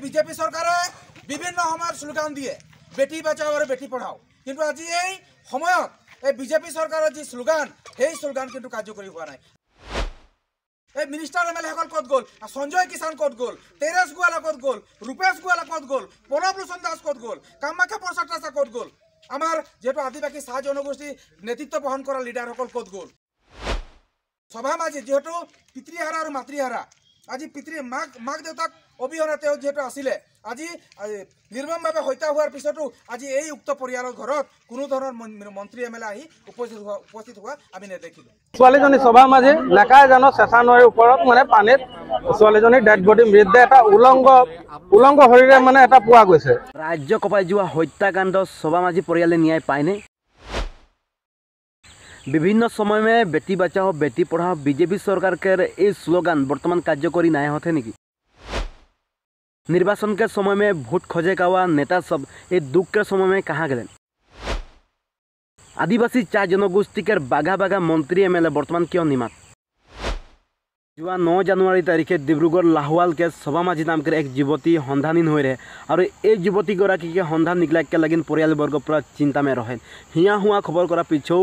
BJP সরকারে বিভিন্ন সময় স্লোগান দিয়ে বেটি বাঁচাও আর বেটি পঢ়াও, কিন্তু আজি এই সময়ত এই বিজেপি সরকারের যে স্লোগান সেই স্লোগান কিন্তু কার্যকরী হওয়া নাই। এই মিনিস্টার এম এল এ কত গ'ল, সঞ্জয় কিষাণ কত গ'ল, তেৰেছ গোৱালা কত গ'ল, ৰূপেশ গোৱালা কত গ'ল, প্ৰণৱ লোচন দাস কত গ'ল, কামাখ্যা প্ৰসাদ দাসা কত গ'ল, আমাৰ যেহেতু আদিবাসী চাহ জনগোষ্ঠী নেতৃত্ব বহন কৰা লিডাৰসকল কত গ'ল। সভা মাঝি যেহেতু পিতৃহারা আর মাতৃহারা, আজি মাক দেউতাক অবিহনে যেহেতু আছিলে, আজি নির্মমভাবে হত্যা হওয়ার পিছতো আজি এই উক্ত পৰিয়ালৰ ঘৰত কোনো ধৰণৰ মন্ত্ৰী এম এল এ আহি উপস্থিত হোৱা আমি নেদেখিলোঁ। ছোৱালীজনী সভা মাঝি নেকাই জানো চেঁচা নৈৰ ওপৰত মানে পানীত ছোৱালীজনীৰ ডেড বডি মৃতদেহ এটা উলংগ শৰীৰে মানে এটা পোৱা গৈছে। ৰাজ্য কঁপাই যোৱা হত্যাকাণ্ড সভা মাঝি পৰিয়ালে ন্যায় পায়নে? विभिन्न समय में बेटी बचाओ बेटी पढ़ाओ बीजेपी सरकार के ये स्लोगान वर्तमान कार्यकरी नहीं होते निकी? निर्वाचन के समय में वोट खोजे का हुआ नेता सब ये दुख के समय में कहाँ गए? आदिवासी चार जनगोष्ठी के बाघा बाघा मंत्री एम एल ए बर्तमान क्यों निमात? जुआ 9 জানুৱাৰী तारीखे डिब्रुगढ़ लाहौल के सभा माझी नाम के एक युवती सन्धानहीन हो रहे और ये युवतीगराकी के सन्धान निकलाके लगिन परियालवर्ग पूरा चिंता में रहे। हिया हुआ खबर करा पिछौ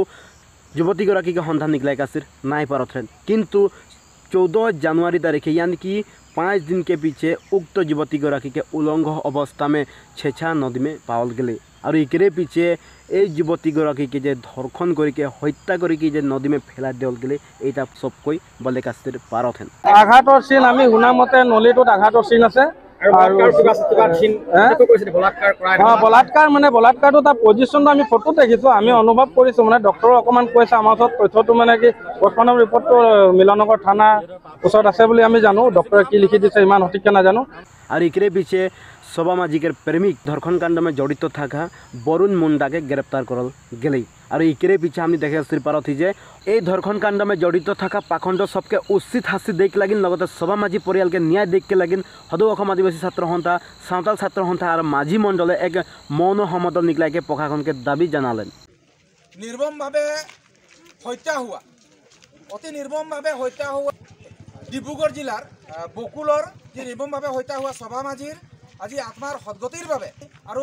युवतीगराकी के सन्धान निकलाके आसिर नाई पारथेन, किंतु 14 জানুৱাৰী तारीखे यानी कि 5 दिन के पीछे उक्त युवतीगराकी के उलंघ अवस्था में छेछा नदी में पावल गले और एकरे पीछे ये युवतीगराकी के जे धर्षण करके हत्या करके जे नदी में फेला दियल गले एटा सब कोई बले कास्तिर पारथेन। आघातर सीन आमी हुना मते नलीटोत आघातर सीन আছে बलात्कार মানে বলাৎকাৰটো তাৰ পজিশ্যনটো আমি ফটো দেখিছোঁ, আমি অনুভৱ কৰিছোঁ মানে ডক্টৰ অকণমান কৈছে আমাৰ ওচৰত তথ্যটো মানে কি পষ্টমৰ্টম ৰিপৰ্টটো মিলনগৰ থানা ওচৰত আছে বুলি আমি জানো, ডক্টৰে কি লিখি দিছে ইমান সঠিককৈ নাজানো। और एकरे पीछे सभा माझी के प्रेमिक धर्षण कांड में जड़ित था बरुण मुंडा के गिरफ्तार करल गई और एकरे पीछे हम देखे सिर पार थी जे ये धर्षण कांड में जड़ित था पाखंड सबके उचित शास्ति देख लगिन सभा माझी परियाल के न्याय देख के लगिन हदौ असम आदिवासी छात्र सन्था सावताल छात्र सन्था और माझी मंडले एक मौन समदल निकला के प्रशासन के दाबी जनालेन। निर्मम भावे हत्या हुआ अति निर्मम भावे हत्या हुआ डिब्रुगढ़ जिलार बकुलर जी निर्मम भावे हत्या हुआ सभा माझीर আজি आत्मार सदगतिर भावे और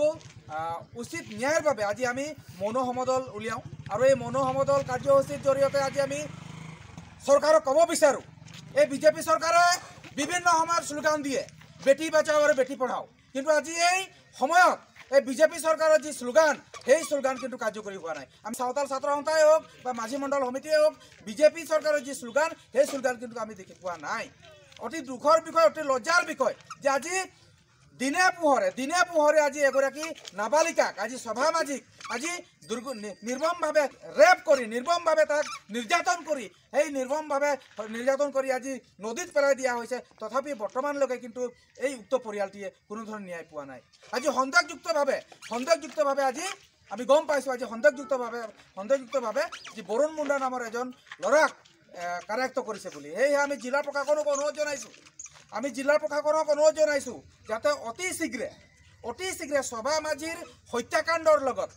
उचित न्यायर भावे आज आमी मौन समदल उलियाओ और ये मौन समदल कार्यसूचीर जरिए आज आमी सरकार कब विचारो ये बीजेपी सरकारे विभिन्न समय स्लोगान दिए बेटी बचाओ और बेटी पढ़ाओ, किंतु आज এই সময়ত এই বিজেপি সরকারের যে স্লোগান সেই স্লোগান কিন্তু কার্যকরী হওয়া নাই। আমি সাঁওতাল ছাত্র সন্থাই হোক বা মাঝি মণ্ডল সমিতিয়ে হোক বিজেপি সরকারের যে স্লোগান সেই স্লোগান কিন্তু আমি দেখি পোৱা নাই। অতি দুখৰ বিষয় অতি লজ্জাৰ বিষয় যে আজি দিনে পোহৰে আজি এগৰাকী নাবালিকাক আজি সভা মাঝিক আজি নিৰ্মম ভাবে ৰেপ কৰি নিৰ্মম ভাবে তাক নিৰ্যাতন কৰি এই নিৰ্মম ভাবে নিৰ্যাতন কৰি আজি নদীত পেলাই দিয়া হৈছে, তথাপি বৰ্তমানলৈকে কিন্তু এই উক্ত পৰিয়ালটিয়ে কোনো ধৰণৰ ন্যায় পোৱা নাই। আজি সন্দেহযুক্তভাৱে আজি আমি গম পাইছোঁ আজি সন্দেহযুক্তভাৱে যে বৰুণ মুণ্ডা নামৰ এজন ল'ৰাক কাৰায়ত্ব কৰিছে বুলি সেয়েহে আমি জিলা প্ৰশাসনক অনুৰোধ জনাইছোঁ যাতে অতি শীঘ্ৰে সভা মাঝিৰ হত্যাকাণ্ডৰ লগত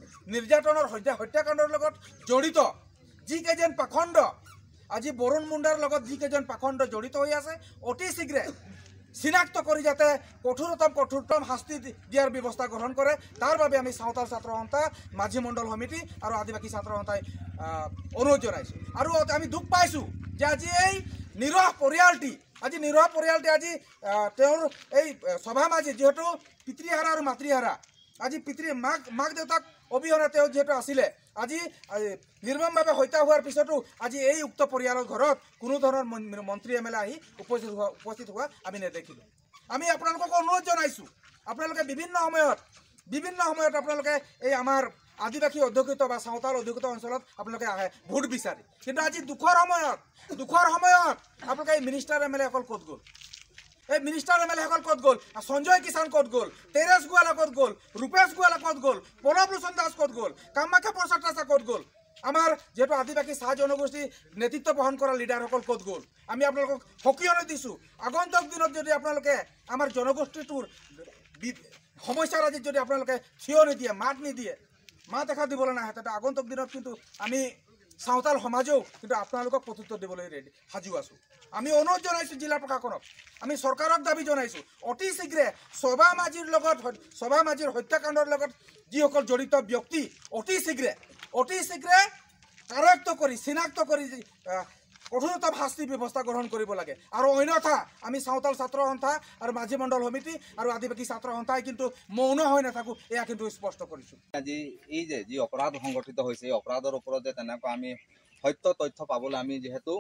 হত্যাকাণ্ডৰ লগত জড়িত যিকেইজন পাখণ্ড আজি বৰুণ মুণ্ডাৰ লগত যিকেইজন পাখণ্ড জড়িত হৈ আছে অতি শীঘ্ৰে চিনাক্ত কৰি যাতে কঠোৰতম শাস্তি দিয়াৰ ব্যৱস্থা গ্ৰহণ কৰে তাৰ বাবে আমি সাঁওতাল ছাত্ৰ সন্থা মাঝি মণ্ডল সমিতি আৰু আদিবাসী ছাত্ৰ সন্থাই অনুৰোধ জনাইছোঁ। আৰু আমি দুখ পাইছোঁ যে আজি এই নিৰহ পৰিয়ালটি আজি আজি তেওঁৰ এই সভা মাঝি যেহেতু পিতৃহারা আর মাতৃহারা আজি মাক দেউতাক অবিহনে যেহেতু আছিলে আজি নির্মমভাবে হত্যা হওয়ার পিছতো আজি এই উক্ত পৰিয়ালৰ ঘৰত কোনো ধৰণৰ মন্ত্ৰী এম এল এ আহি উপস্থিত হোৱা আমি নেদেখিলোঁ। আমি আপোনালোকক অনুৰোধ জনাইছোঁ আপোনালোকে বিভিন্ন সময়ত আপোনালোকে এই আমাৰ আদিবাসী অধ্যুষিত বা সাঁওতাল অধ্যুষিত অঞ্চলত আপোনালোকে আহে ভোট বিচাৰি, কিন্তু আজি দুখৰ সময়ত আপোনালোকে এই মিনিষ্টাৰ এম এল এ কত গ'ল? এই মিনিষ্টাৰ এম এল এ কত গ'ল? সঞ্জয় কিষাণ কত গ'ল? তেৰেছ গোৱালা কত গ'ল? ৰূপেশ গোৱালা কত গ'ল? প্ৰণৱ লোচন দাস কত গ'ল? কামাখ্যা প্ৰসাদ দাসা কত গ'ল? আমাৰ যেহেতু আদিবাসী চাহ জনগোষ্ঠী নেতৃত্ব বহন কৰা লিডাৰসকল কত গ'ল? আমি আপোনালোকক সকিয়নি দিছোঁ আগন্তুক দিনত যদি আপোনালোকে আমাৰ জনগোষ্ঠীটোৰ সমস্যাৰ আজি যদি আপোনালোকে থিয় নিদিয়ে মাত দেখা দিবলৈ নাহে, তাতে আগন্তুক দিনত কিন্তু আমি সাঁওতাল সমাজেও কিন্তু আপোনালোকক প্ৰত্যুত্তৰ দিবলৈ ৰেডি সাজু আছোঁ। আমি অনুৰোধ জনাইছোঁ জিলা প্ৰশাসনক, আমি চৰকাৰক দাবী জনাইছোঁ অতি শীঘ্ৰে সভা মাঝিৰ হত্যাকাণ্ডৰ লগত যিসকল জড়িত ব্যক্তি অতি শীঘ্ৰে কাৰক্ত কৰি চিনাক্ত কৰি কঠোৰতম শাস্তি ব্যৱস্থা গ্ৰহণ কৰিব লাগে। আৰু অন্যথা আমি সাঁওতাল ছাত্ৰ সন্থা আৰু মাঝি মণ্ডল সমিতি আৰু আদিবাসী ছাত্ৰ সন্থাই কিন্তু মৌন হৈ নাথাকোঁ, এয়া কিন্তু স্পষ্ট কৰিছোঁ। আজি এই যে যি অপৰাধ সংগঠিত হৈছে এই অপৰাধৰ ওপৰত যে তেনেকুৱা আমি সত্য তথ্য পাবলৈ আমি যিহেতু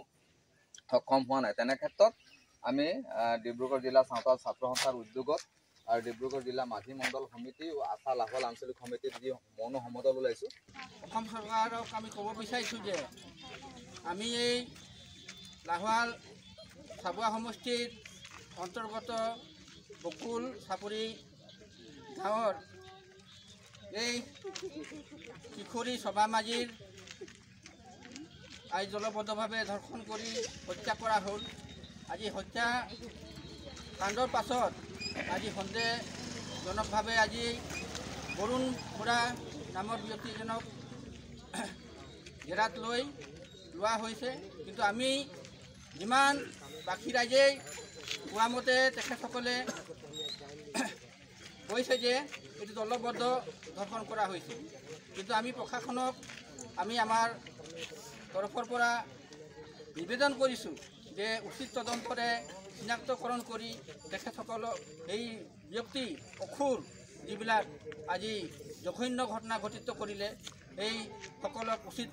সক্ষম হোৱা নাই, তেনে ক্ষেত্ৰত আমি ডিব্ৰুগড় জিলা সাঁওতাল ছাত্ৰ সন্থাৰ উদ্যোগত আৰু ডিব্ৰুগড় জিলা মাঝি মণ্ডল সমিতি আৰু আশা লাহোৱাল আঞ্চলিক সমিতিত যি মৌন সমদল ওলাইছোঁ। অসম চৰকাৰক আমি ক'ব বিচাৰিছোঁ যে আমি এই লাহোৱাল চাবুৱা সমষ্টিৰ অন্তৰ্গত বকুল চাপৰি গাঁৱৰ এই কিশোৰী সভা মাঝিৰ আজি দলবদ্ধভাৱে ধৰ্ষণ কৰি হত্যা কৰা হ'ল। আজি হত্যা কাণ্ডৰ পাছত আজি সন্দেহজনকভাৱে আজি বৰুণ বৰা নামৰ ব্যক্তিজনক জেৰাত লোৱা হৈছে। কিন্তু আমি যিমান বাকী ৰাইজেই কোৱা মতে তেখেতসকলে কৈছে যে এইটো দলবদ্ধ ধৰ্ষণ কৰা হৈছে। কিন্তু আমি প্ৰশাসনক আমি আমাৰ তৰফৰ পৰা নিবেদন কৰিছোঁ যে উচিত তদন্তৰে চিনাক্তকৰণ কৰি তেখেতসকলক এই ব্যক্তি অসুৰ যিবিলাক আজি জঘন্য ঘটনা ঘটিত কৰিলে এই সকলক উচিত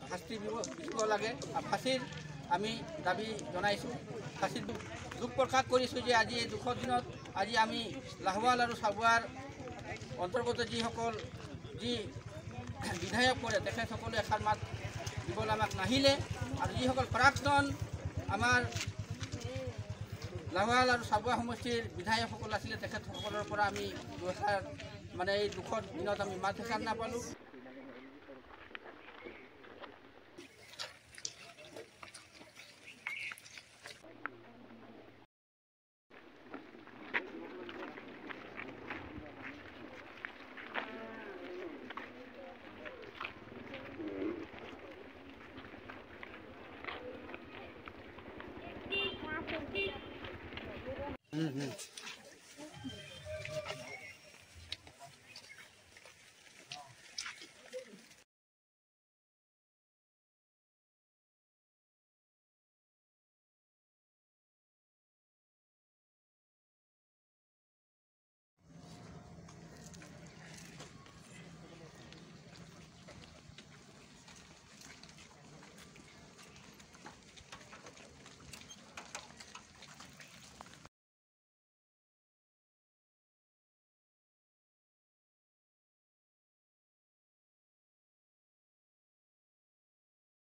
শাস্তি দিব লাগে। ফাঁচীৰ আমি দাবী জনাইছোঁ। ফাঁচীৰ দুখ প্ৰকাশ কৰিছোঁ যে আজি এই দুখৰ দিনত আজি আমি লাহোৱাল আৰু চাবুৱাৰ অন্তৰ্গত যিসকল বিধায়ক পৰে তেখেতসকলে এষাৰ মাত দিবলৈ আমাক নাহিলে, আৰু যিসকল প্ৰাক্তন আমাৰ লাহোৱাল আৰু চাবুৱা সমষ্টিৰ বিধায়কসকল আছিলে তেখেতসকলৰ পৰা আমি দুষাৰ মানে এই দুখৰ দিনত আমি মাত এষাৰ নাপালোঁ।